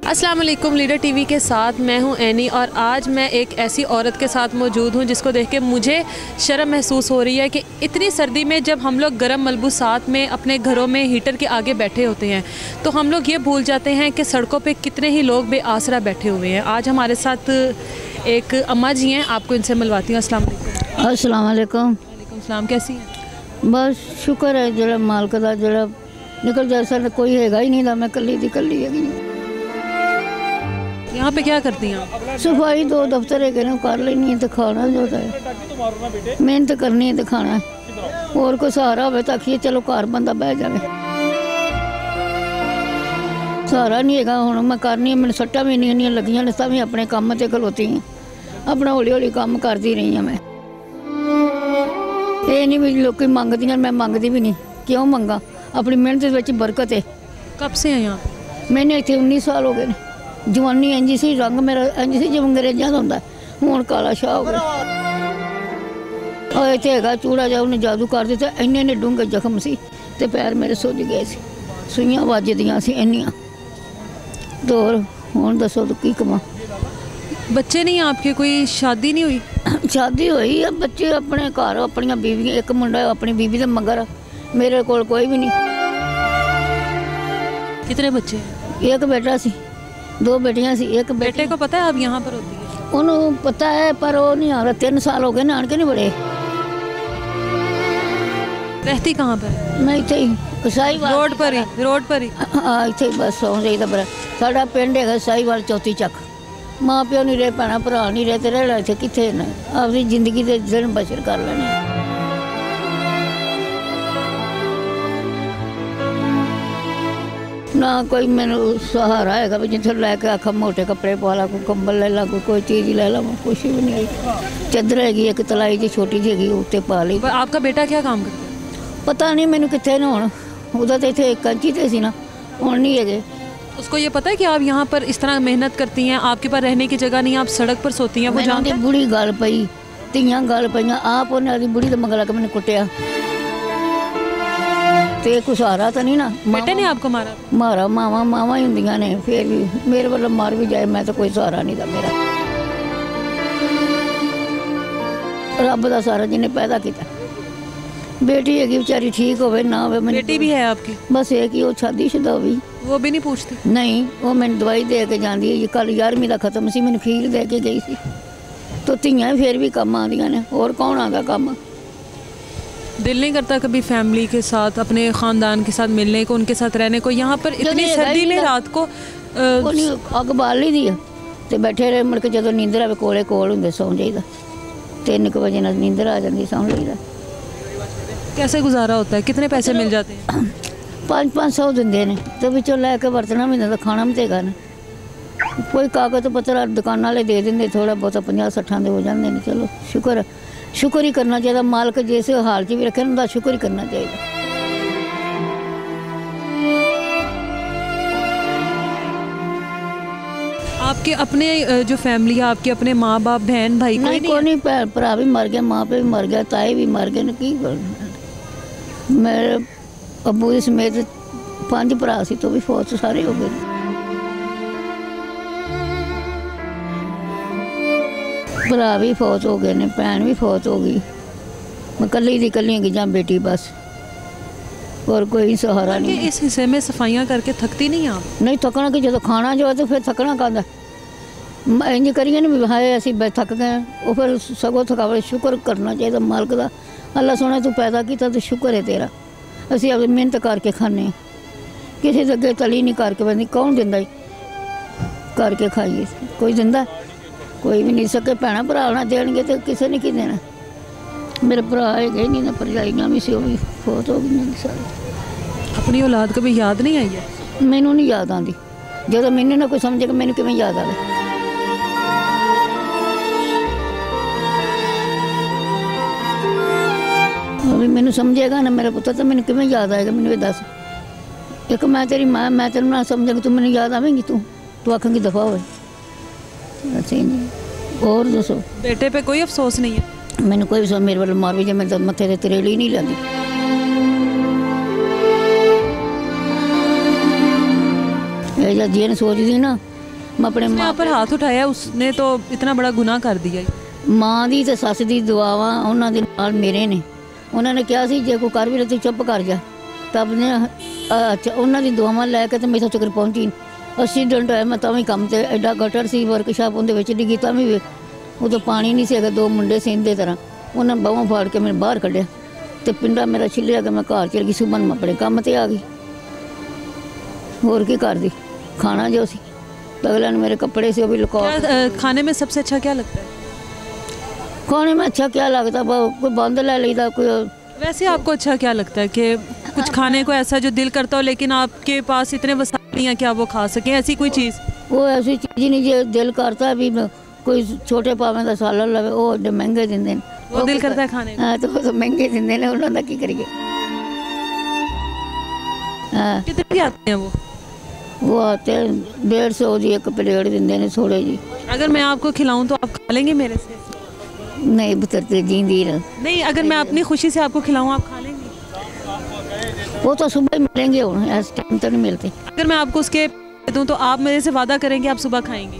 अस्सलाम वालेकुम। Leader TV के साथ मैं हूं एनी और आज मैं एक ऐसी औरत के साथ मौजूद हूं जिसको देख के मुझे शर्म महसूस हो रही है कि इतनी सर्दी में जब हम लोग गर्म मलबूसात में अपने घरों में हीटर के आगे बैठे होते हैं तो हम लोग ये भूल जाते हैं कि सड़कों पे कितने ही लोग बेआसरा बैठे हुए हैं। आज हमारे साथ एक अम्मा जी हैं, आपको इनसे मिलवाती हूँ। अस्सलाम वालेकुम। अस्सलाम वालेकुम। वालेकुम सलाम। कैसी हैं? बस शुक्र है जरा मालक दा जरा निकल जैसा कोई हैगा ही नहीं था, मैं कल्ली दी कल्ली है। यहाँ पे क्या करती हैं आप? सफाई दो दफ्तर है ना कर लेनी है तो खाना जो है मेहनत करनी है तो खाना है। और कोई सहारा हो ताकि चलो घर बंदा बह जाए, सहारा नहीं है। हूँ मैं करनी मैंने सट्टा भी नहीं लगियां ने भी अपने काम से खलोती हैं, अपना हौली हौली काम करती रही हाँ। मैं ये नहीं भी लोग मंगदियां, मैं मंगती भी नहीं। क्यों मंगा? अपनी मेहनत बरकत है। कब से हैं यहाँ? मैंने इतने 19 साल हो गए। जवानी इंज सी, रंग मेरा इंज सी जिवें अंग्रेजां दा हुंदा, हुण काला शाह हो गया। और इत्थे हैगा चूड़ा जा उन्हें जादू कर दिता, इन्ने डूंगे जख्म सी ते पैर मेरे सुज गए सी, सुइयां वजदियां सी इन्नियां। तो हुण दसो तो की कमां? बच्चे नहीं आपके? कोई शादी नहीं हुई? शादी हुई है, बच्चे अपने घर अपनी बीवियां, एक मुंडा अपनी बीवी दे मगर, मेरे कोल कोई भी नहीं। कितने बच्चे हैं? एक बेटा सी, दो बेटियां सी। एक बेटे को पता है आप यहाँ पर होती है? उन्होंने पता है पर वो नहीं आ रहा। 3 साल हो गए नान के नहीं बड़े। रहती कहाँ पर? मैं इतने ही साहीवाल रोड पर ही? रोड पर ही? हाँ इतने ही बस सौ जाइए। पर साड़ा पिंड है साहीवाल चौथी चक। माँ प्यो नहीं रहे, भैन भरा नहीं रहे, तो रहना इतने कितने ने अपनी जिंदगी के दिन बसर कर लेने। ना कोई मैंने सहारा है भी जिथे लैके आखा मोटे कपड़े पा ला, कोई कंबल ले ला, कोई चीज़ ले ला, कुछ भी नहीं आई। चादर हैगी एक तलाई जी छोटी जी हैगी, उत्ते पा ली। पर आपका बेटा क्या काम करता है? पता नहीं मैंने कितने ने हुण, उदा तो इतने कंची ते सी ना, हुण नहीं है। उसको ये पता है कि आप यहाँ पर इस तरह मेहनत करती हैं, आपके पास रहने की जगह नहीं, आप सड़क पर सोती हैं? वो जानती है? बुढ़ी गल पई, तियां गल पईयां, आप उन्हें बुढ़ी तो मगला के मैंने कुटिया ते कुछ सहारा तो नहीं ना। बेटे ने आपको मारा? मारा मावा ही होंदियां ने, फिर भी मेरे वालों मार भी जाए मैं तो कोई सहारा नहीं था मेरा। रब का सहारा जिन्हें पैदा किया। बेटी हैगी बेचारी ठीक होवे ना होवे। बेटी भी है आपकी? बस एक ही, वो शादीशुदा हुई। वो भी नहीं पूछती? नहीं, वो मैंने दवाई दे के जाती है। कल 11वीं का खत्म सी, मैंने खीर दे के गई सी। तो तियां फिर भी कम आदियां ने, और कौन आगा कम? दिल नहीं करता कभी फैमिली के साथ, अपने ख़ानदान के साथ मिलने को, उनके साथ रहने को? यहाँ पर इतनी सर्दी में रात को अग बाल ली दी तो बैठे रहे। मुड़ के जो नींदर आवे कोले कोल होंगे, सौ जाइदा। 3 बजे ना नींदर आ जाती, सौ जाइदा। कैसे गुजारा होता है? कितने पैसे मिल जाते हैं? 500 देंगे ने, तो बिचों लैके वरतना भी देता, खाना भी देगा ना। कोई कागज पत्र दुकान वाले दे देंगे, थोड़ा बहुत 50-60 दे हो जाते हैं। चलो शुक्र ही करना चाहिए। मालिक जैसे हाल च भी रखे उनका शुक्र ही करना चाहिए। आपके अपने जो फैमिली है, आपके अपने माँ बाप बहन भाई कोई नहीं? भैन भरा भी मर गया, माँ पे भी मर गया, ताए भी मर गए। की मेरे अबू के समेत 5 भरा सी, तो भी फौत सारे हो गए। भरा भी फौत हो गए ने, भैन भी फौत हो गई। मैं कल्ली दी कल्ली की जा बेटी बस, और कोई सहारा नहीं। इस हिस्से में सफाइयाँ करके थकती नहीं आप? नहीं थकना कि जो खाना जो है तो फिर थकना कहता इंज करिए ना भी हाए असी थक गए, वो फिर सगों थकावट। शुक्र करना चाहिए मालिक का। अल्लाह सोने तू पैदा किया तो शुक्र है तेरा। असी अपनी मेहनत करके खाने, किसी से अगे तली नहीं करके बंदी। कौन दिंदा करके खाइए? कोई दिंदा? कोई भी नहीं। सके भैन भरा ना देंगे तो किसी ने की देना। मेरे भरा है गए नहीं ना, भरजाइयां भी सी, वो भी फौत हो गई सारी। अपनी औलाद कभी याद नहीं आई है? मैनू नहीं याद आती। जो मैंने ना कोई समझे कि मैंने किमें याद आए। अभी मैनू समझेगा ना मेरा पुत्र तो मैंने किमें याद आएगा? मैंने भी दस। एक मैं तेरी माँ, मैं तेन ना समझेगी, तू मैंने याद आवेंगी? तू आखेंगी दफा हो। अच्छा नहीं। और दसो बेटे पे कोई अफसोस नहीं है? मैंने कोई भी मेरे वालों मार भी जाए, मैं तो मत्थे ते तरेली नहीं लाती। जब जी ने सोचती ना मैं अपने उसने माँ आप पर हाथ उठाया, उसने तो इतना बड़ा गुनाह कर दिया। ਮਾਂ ਦੀ ਤੇ ਸੱਸ ਦੀ ਦੁਆਵਾਂ ਉਹਨਾਂ ਦੇ ਨਾਲ ਮੇਰੇ ਨੇ। ਉਹਨਾਂ ਨੇ ਕਿਹਾ ਸੀ ਜੇ ਕੋਈ ਕਰ ਵੀ ਲੈ ਤੂੰ ਚੁੱਪ ਕਰ ਜਾ। ਤਬ ਨੇ ਉਹਨਾਂ ਦੀ ਦੁਆਵਾਂ ਲੈ ਕੇ ਤੇ ਮੇਰੇ ਤੱਕ ਪਹੁੰਚੀ। ਐਕਸੀਡੈਂਟ ਹੋਇਆ, ਮੈਂ ਤਾਂ ਵੀ ਕੰਮ ਤੇ ਐਡਾ ਗਟਰ ਸੀ ਵਰਕਸ਼ਾਪ ਉਹਦੇ ਵਿੱਚ ਡਿੱਗੀ, ਤਾਂ ਵੀ ਉਦੋਂ ਪਾਣੀ ਨਹੀਂ ਸੀ ਹੈਗਾ। ਦੋ ਮੁੰਡੇ ਸੀ ਇੰਦੇ ਤਰ੍ਹਾਂ, ਉਹਨਾਂ ਬਾਹਾਂ ਫਾੜ ਕੇ ਮੈਨੂੰ ਬਾਹਰ ਕੱਢਿਆ ਤੇ ਪਿੰਡਾ ਮੇਰਾ ਛਿੱਲਿਆ ਕਿ ਮੈਂ ਘਰ ਚਲ ਗਈ। ਸੁਬਹ ਨੂੰ ਆਪਣੇ ਕੰਮ ਤੇ ਆ ਗਈ, ਹੋਰ ਕੀ ਕਰਦੀ, ਖਾਣਾ ਜੋ ਸੀ। ਅਗਲੇ ਨੇ ਮੇਰੇ ਕੱਪੜੇ ਸੀ ਉਹ ਵੀ ਲੁਕਾ। खाने में सबसे अच्छा क्या लगता है? खाने में अच्छा क्या लगता, कोई बंद ले लेता कोई। वैसे आपको अच्छा क्या लगता है कि कुछ खाने को ऐसा जो दिल करता हो लेकिन आपके पास इतने वसाइल नहीं है कि आप वो खा सकें, ऐसी कोई चीज़? वो ऐसी चीज़ ही नहीं जो दिल करता भी कोई छोटे पावे का सालन लवे, वो एडे महंगे देंगे। वो दिल करता है खाने को? हाँ, तो वो तो महंगे देंगे ने, उन्होंने की करिए। हाँ, कितने की आते हैं वो आते हैं 150 की एक प्लेट देंगे ने थोड़े जी। अगर मैं आपको खिलाऊं तो आप खा लेंगे मेरे से? नहीं बुतरते जींदी रह। नहीं, अगर मैं अपनी खुशी से आपको खिलाऊं आप खा लेंगे? वो तो सुबह ही मिलेंगे, इस टाइम तो नहीं मिलते। अगर मैं आपको उसके दूं तो आप मेरे से वादा करेंगे आप सुबह खाएंगी?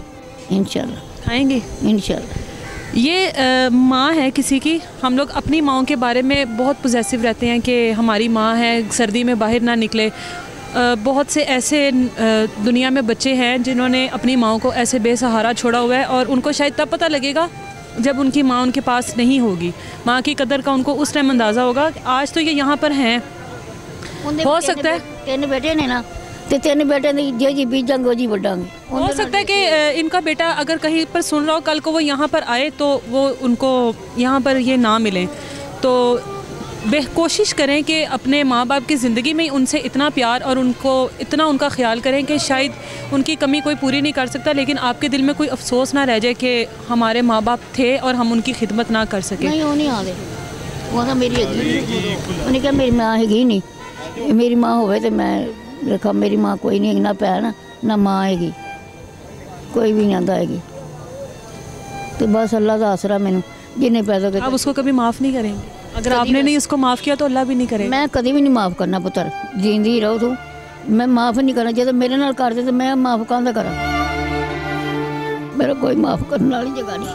इंशाल्लाह खाएंगे इंशाल्लाह। ये माँ है किसी की। हम लोग अपनी माँओं के बारे में बहुत पॉजेसिव रहते हैं कि हमारी माँ है, सर्दी में बाहर ना निकले। बहुत से ऐसे दुनिया में बच्चे हैं जिन्होंने अपनी माँओं को ऐसे बेसहारा छोड़ा हुआ है और उनको शायद तब पता लगेगा जब उनकी माँ उनके पास नहीं होगी। माँ की कदर का उनको उस टाइम अंदाज़ा होगा। आज तो ये यहाँ पर हैं, हो सकता है 3 बेटे ने ना, तो 3 बेटे ने जे जी बीजांगे जी बढ़ांगे। हो सकता है कि इनका बेटा अगर कहीं पर सुन रहा हो, कल को वो यहाँ पर आए तो वो उनको यहाँ पर ये ना मिलें। तो कोशिश करें कि अपने माँ बाप की ज़िंदगी में उनसे इतना प्यार और उनको इतना उनका ख्याल करें कि शायद उनकी कमी कोई पूरी नहीं कर सकता, लेकिन आपके दिल में कोई अफसोस ना रह जाए कि हमारे माँ बाप थे और हम उनकी खिदमत ना कर सके। नहीं, वो नहीं आते, वो तो मेरी उन्हें क्या मेरी माँ हैगी नहीं। मेरी माँ होवे तो मैं रखा, मेरी माँ कोई नहीं, ना भैन ना माँ हैगी, कोई भी नहीं आता हैगी। तो बस अल्लाह का आसरा मैनू जिन्हें पैदा कर। आप उसको कभी माफ़ नहीं करेंगे? अगर आपने नहीं उसको माफ़ किया तो अल्लाह भी नहीं करेगा। मैं कभी भी नहीं माफ़ करना पुत्र, जींदी रहो तू, मैं माफ़ नहीं करना। जो मेरे नाल कर दे तो मैं माफ़ कहता करा, मेरा कोई माफ़ करने वाली जगह नहीं।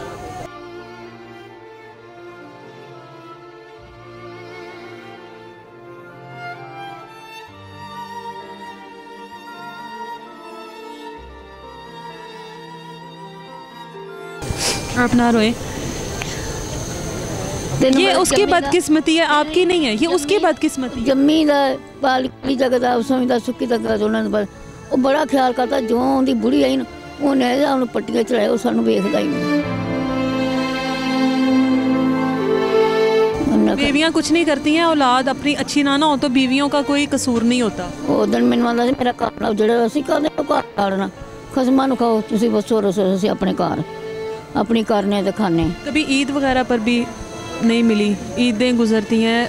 आप ना रोए, ये उसकी बदकिस्मती है, आपकी नहीं है। ये उसकी बदकिस्मती है। जम्मी दा पाली जगदा उसों दा सुक्की जगदा उन्होंने बस वो बड़ा ख्याल करता। जो उनकी बुढ़ी आई ना उन्हें उन्हें पट्टियां चढ़ाए, वो सानू वेखदा ही नहीं। बीवियां कुछ नहीं करती हैं, औलाद अपनी अच्छी ना हो तो बीवियों का कोई कसूर नहीं होता। वो दिन मैनू आंदा सी मेरा घर लाओ, जेड़ा असीं कहंदे ओ घर लाड़ना खसमां नूं खाओ तुसीं बसो रसो, असीं अपने घर अपनी करने ते खाने। कभी ईद वगैरह पर भी नहीं मिली? ईदें गुजरती हैं,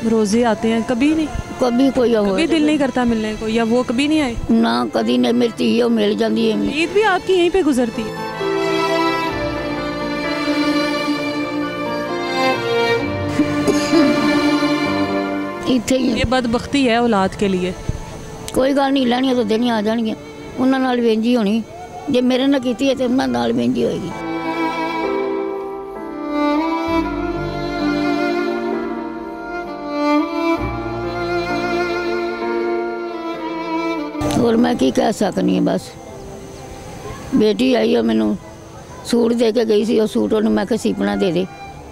रोज़े आते हैं, कभी नहीं? कभी कोई कभी दिल नहीं करता मिलने को, या वो कभी नहीं आए? ना कभी नहीं, मेरी धी वो मिल जाती है। ईद भी आपकी यहीं पे गुजरती है? इत्थे ही ये बदबख्ती है औलाद के लिए। कोई गल नहीं, लैनियां तो देनियां आ जानियां, उन्हां नाल वेंजी होनी। जे मेरे नाल कीती है तो उन्हां नाल वेंजी होएगी। और मैं की कह सकनी है, बस बेटी आई है मैनू सूट दे के गई सी, वो सूट उन्हें मैं कहा सीपना दे दे,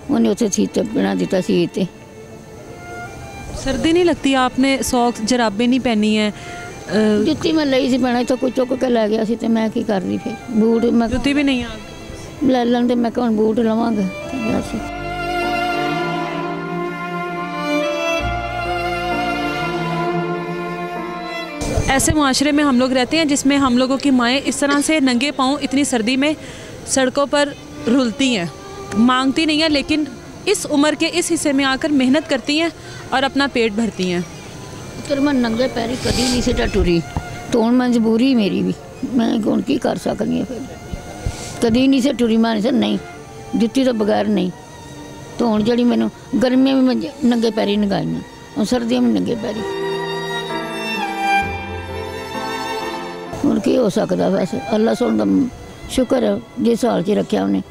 उन्हें उत्थे सीपना दिता सी। ते सर्दी नहीं लगती? आपने सॉक्स जराबें नहीं पहनी है? जुत्ती मैं लई सी पैना तो कोई चुक के लै गया सी, ते मैं की करदी फिर। बूट मैं जुत्ती भी नहीं आ ले लैन, ते मैं कहा बूट लवांगा। ऐसे मुआशरे में हम लोग रहते हैं जिसमें हम लोगों की माएँ इस तरह से नंगे पाँव इतनी सर्दी में सड़कों पर रुलती हैं, मांगती नहीं हैं, लेकिन इस उम्र के इस हिस्से में आकर मेहनत करती हैं और अपना पेट भरती हैं। फिर मैं नंगे पैरी कभी नहीं से टुरी, तो हूँ मजबूरी मेरी भी, मैं हूँ की कर सकनी है। फिर कभी नहीं से टुरी, मैं नहीं जुत्ती तो बगैर नहीं। तो हूँ जी मैनू गर्मियाँ भी मैं नंगे पैरी नगाइयाँ और सर्दियाँ भी नंगे पैरी। की हो सकता वैसे अल्लाह सुन दा शुक्र है जिस हाल च रखा उन्हें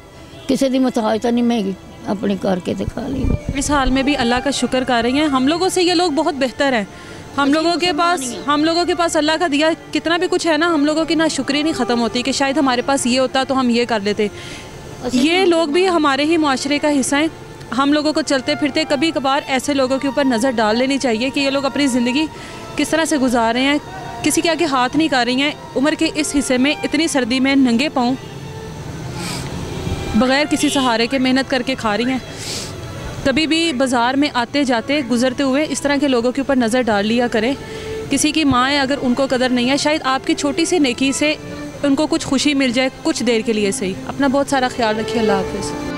किसी की मुताज तो नहीं महंगी अपनी करके तो खा ली। इस हाल में भी अल्लाह का शुक्र कर रही हैं। हम लोगों से ये लोग बहुत बेहतर हैं। हम लोगों के पास अल्लाह का दिया कितना भी कुछ है ना, हम लोगों की ना शुक्र नहीं ख़त्म होती कि शायद हमारे पास ये होता तो हम ये कर लेते। ये लोग भी हमारे ही माशरे का हिस्सा हैं। हम लोगों को चलते फिरते कभी कभार ऐसे लोगों के ऊपर नज़र डाल लेनी चाहिए कि ये लोग अपनी ज़िंदगी किस तरह से गुजार रहे हैं, किसी के आगे हाथ नहीं कर रही हैं। उम्र के इस हिस्से में इतनी सर्दी में नंगे पाँव बग़ैर किसी सहारे के मेहनत करके खा रही हैं। कभी भी बाज़ार में आते जाते गुज़रते हुए इस तरह के लोगों के ऊपर नज़र डाल लिया करें। किसी की माँ है, अगर उनको कदर नहीं है, शायद आपकी छोटी सी नेकी से उनको कुछ खुशी मिल जाए, कुछ देर के लिए सही। अपना बहुत सारा ख्याल रखिए। अल्लाह हाफ़िज़।